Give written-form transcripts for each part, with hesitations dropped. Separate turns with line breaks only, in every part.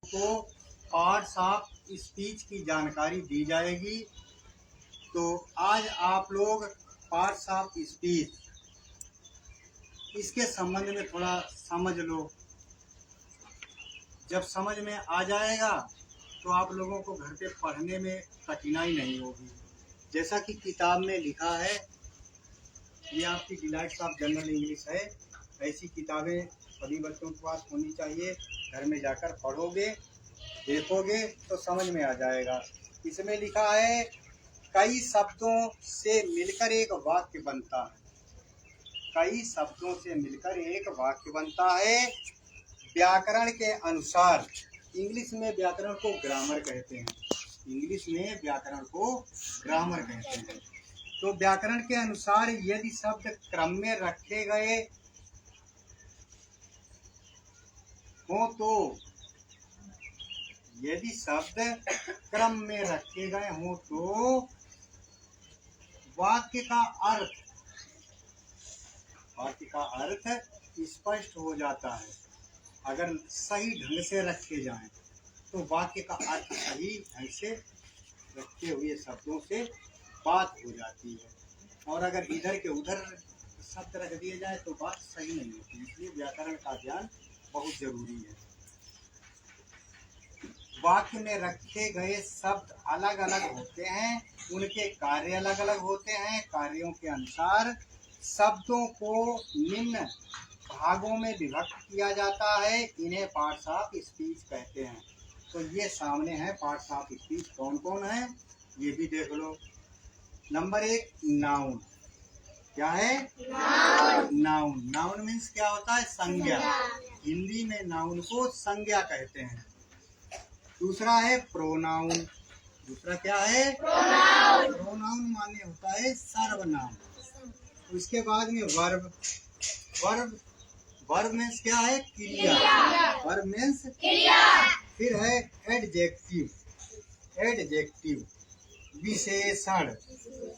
को parts of speech की जानकारी दी जाएगी। तो आज आप लोग पार्ट्स ऑफ स्पीच इसके संबंध में थोड़ा समझ लो। जब समझ में आ जाएगा तो आप लोगों को घर पे पढ़ने में कठिनाई नहीं होगी। जैसा कि किताब में लिखा है, ये आपकी डिलाइट्स ऑफ जनरल इंग्लिश है। ऐसी किताबें सभी बच्चों के पास होनी चाहिए। घर में जाकर पढ़ोगे, देखोगे तो समझ में आ जाएगा। इसमें लिखा है, कई शब्दों से मिलकर एक वाक्य बनता है। कई शब्दों से मिलकर एक वाक्य बनता है। व्याकरण के अनुसार, इंग्लिश में व्याकरण को ग्रामर कहते हैं। इंग्लिश में व्याकरण को ग्रामर कहते हैं। तो व्याकरण के अनुसार यदि शब्द क्रम में रखे गए हो तो यदि शब्द क्रम में रखे गए हों तो वाक्य का अर्थ स्पष्ट हो जाता है। अगर सही ढंग से रखे जाएं तो वाक्य का अर्थ सही ढंग से रखे हुए शब्दों से बात हो जाती है। और अगर इधर के उधर शब्द रख दिए जाए तो बात सही नहीं होती। इसलिए व्याकरण का ज्ञान बहुत जरूरी है। वाक्य में रखे गए शब्द अलग अलग होते हैं, उनके कार्य अलग अलग होते हैं। कार्यों के अनुसार शब्दों को निम्न भागों में विभक्त किया जाता है। इन्हें पार्ट्स ऑफ स्पीच कहते हैं। तो ये सामने है पार्ट्स ऑफ स्पीच। कौन कौन है ये भी देख लो। Number 1, noun. क्या है? नाउन। नाउन मीन्स क्या होता है? संज्ञा। हिंदी में नाउन को संज्ञा कहते हैं। दूसरा है प्रोनाउन। दूसरा क्या है? प्रोनाउन। प्रोनाउन माने होता है सर्वनाम। उसके बाद में वर्ब। वर्ब मीन्स क्या है? क्रिया। वर्ब मीन्स क्रिया। फिर है एडजेक्टिव। एडजेक्टिव विशेषण।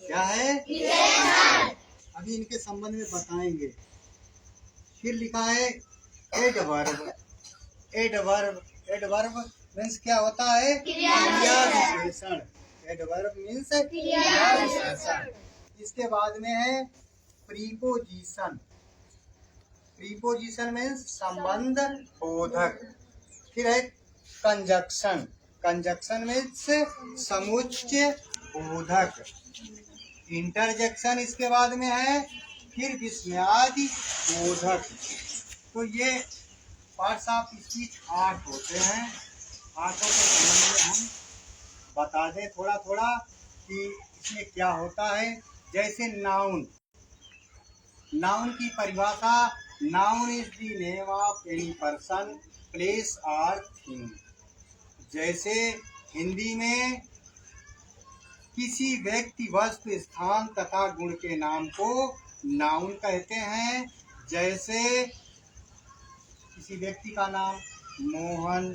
क्या है? विशेषण। अभी इनके संबंध में बताएंगे। फिर लिखा है एडवर्ब। एडवर्ब मीन्स क्या होता है? क्रिया विशेषण। एडवर्ब मीन्स क्रिया विशेषण। इसके बाद में है प्रीपोजिशन। प्रीपोजिशन मीन्स संबंध बोधक। फिर है कंजक्शन। कंजक्शन मीन्स समुच्चय बोधक। इंटरजेक्शन इसके बाद में है। फिर विस्मयादि बोधक। तो ये पार्ट्स ऑफ स्पीच 8 होते हैं। 8 के संबंध में हम बता दें थोड़ा थोड़ा कि इसमें क्या होता है। जैसे नाउन। नाउन की परिभाषा, noun is the name of any person, place और थिंग। जैसे हिंदी में किसी व्यक्ति, वस्तु, स्थान तथा गुण के नाम को नाउन कहते हैं। जैसे किसी व्यक्ति का नाम मोहन,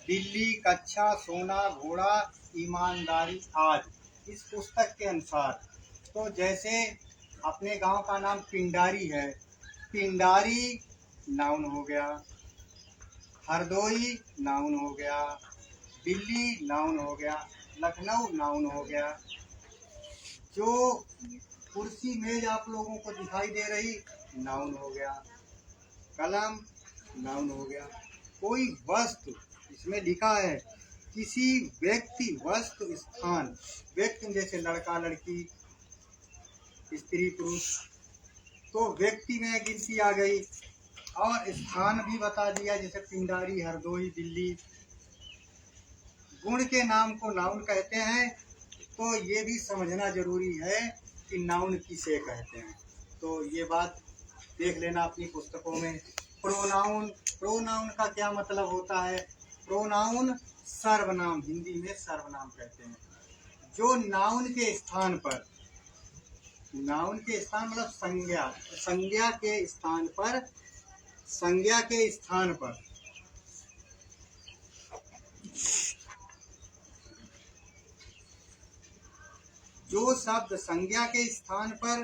बिल्ली, कच्छा, सोना, घोड़ा, ईमानदारी आदि इस पुस्तक के अनुसार। तो जैसे अपने गांव का नाम पिंडारी है, पिंडारी नाउन हो गया। हरदोई नाउन हो गया। दिल्ली नाउन हो गया। लखनऊ नाउन हो गया। जो कुर्सी मेज आप लोगों को दिखाई दे रही नाउन हो गया। कलम नाउन हो गया। कोई वस्तु, इसमें लिखा है किसी व्यक्ति, वस्तु, स्थान। व्यक्ति जैसे लड़का लड़की, स्त्री पुरुष, तो व्यक्ति में गिनती आ गई। और स्थान भी बता दिया, जैसे पिंडारी, हरदोई, दिल्ली। गुण के नाम को नाउन कहते हैं। तो ये भी समझना जरूरी है कि नाउन किसे कहते हैं। तो ये बात देख लेना अपनी पुस्तकों में। प्रोनाउन। प्रोनाउन का क्या मतलब होता है? प्रोनाउन सर्वनाम, हिंदी में सर्वनाम कहते हैं। जो नाउन के स्थान पर, नाउन के स्थान मतलब संज्ञा, संज्ञा के स्थान पर, संज्ञा के स्थान पर जो शब्द संज्ञा के स्थान पर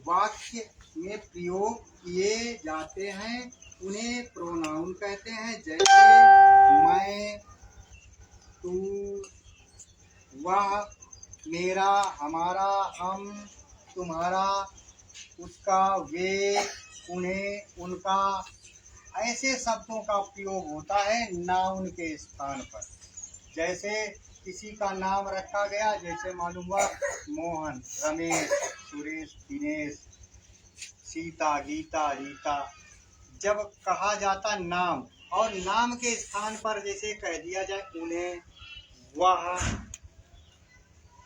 वाक्य में प्रयोग किए जाते हैं उन्हें प्रोनाउन कहते हैं। जैसे मैं, तू, वह, मेरा, हमारा, हम, तुम्हारा, उसका, वे, उन्हें, उनका, ऐसे शब्दों का प्रयोग होता है नाउन के स्थान पर। जैसे किसी का नाम रखा गया, जैसे मालूम हुआ मोहन, रमेश, सुरेश, दिनेश, सीता, गीता, रीता। जब कहा जाता नाम, और नाम के स्थान पर जैसे कह दिया जाए उन्हें, वह,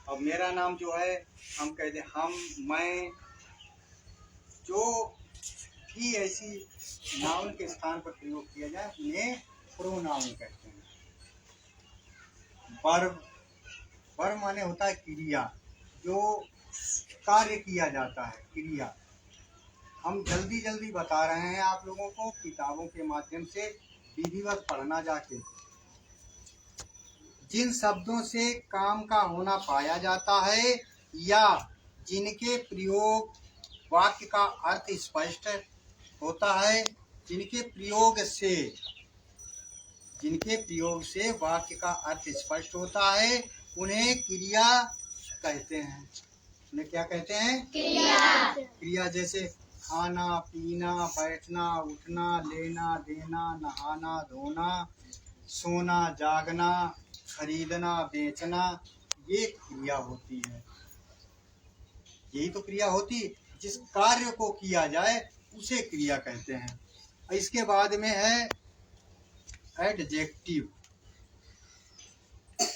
अब मेरा नाम जो है हम कहते हम, मैं, जो भी ऐसी नाउन के स्थान पर प्रयोग किया जाए उन्हें प्रोनाउन कहते हैं। वर्ब, वर्ब माने होता है क्रिया, जो कार्य किया जाता है, क्रिया। हम जल्दी जल्दी बता रहे हैं आप लोगों को, किताबों के माध्यम से विधिवत पढ़ना जाके। जिन शब्दों से काम का होना पाया जाता है या जिनके प्रयोग वाक्य का अर्थ स्पष्ट होता है, जिनके प्रयोग से वाक्य का अर्थ स्पष्ट होता है, उन्हें क्रिया कहते हैं। उन्हें क्या कहते हैं? क्रिया। क्रिया जैसे खाना, पीना, बैठना, उठना, लेना, देना, नहाना, धोना, सोना, जागना, खरीदना, बेचना, ये क्रिया होती है। यही तो क्रिया होती है, जिस कार्य को किया जाए उसे क्रिया कहते हैं। इसके बाद में है एडजेक्टिव।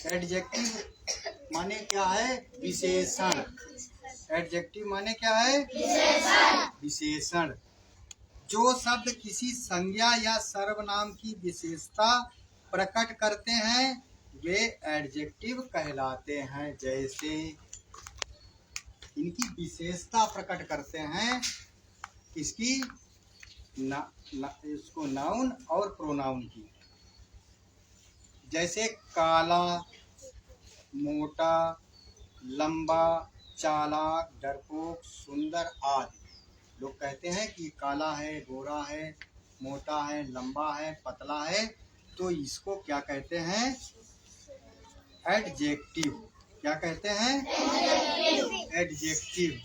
एडजेक्टिव माने क्या है? विशेषण। एडजेक्टिव माने क्या है? विशेषण। जो शब्द किसी संज्ञा या सर्वनाम की विशेषता प्रकट करते हैं वे एडजेक्टिव कहलाते हैं। जैसे इनकी विशेषता प्रकट करते हैं, इसकी इसको नाउन और प्रोनाउन की। जैसे काला, मोटा, लंबा, चालाक, डरपोक, सुंदर आदि। लोग कहते हैं कि काला है, गोरा है, मोटा है, लंबा है, पतला है, तो इसको क्या कहते हैं? एडजेक्टिव। क्या कहते हैं? एडजेक्टिव।